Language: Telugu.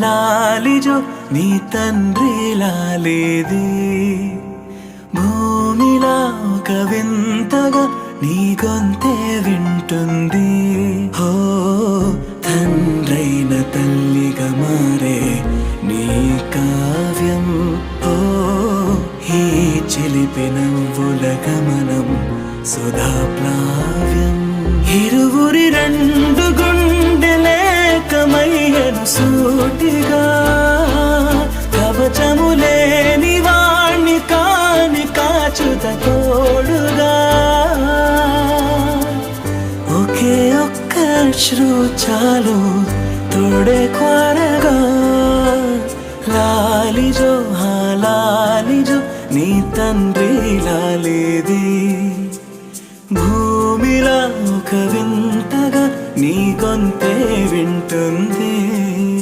లాలిజో నీ తండ్రి లాలేది భూమిలా ఒక వింతగా నీ గొంతే వింటుంది హో తండ్రైన తల్లిగా మారే నీ కావ్యం హో ఈ చిలిపి నవ్వుల గమనం సుధా ప్లావ్యం ఇరువురి రెండు గుండెలేకమయ్యను సూటిగా కవచములేని వాణ్ణి కాని కాచుత తోడుగా ఒకే ఒక్క అశ్రు చాలు తోడే కోరగా లాలిజో హా లాలిజో నీ తండ్రి లాలేది భూమిలా ఒక వింతగా నీ గొంతే వింటుంది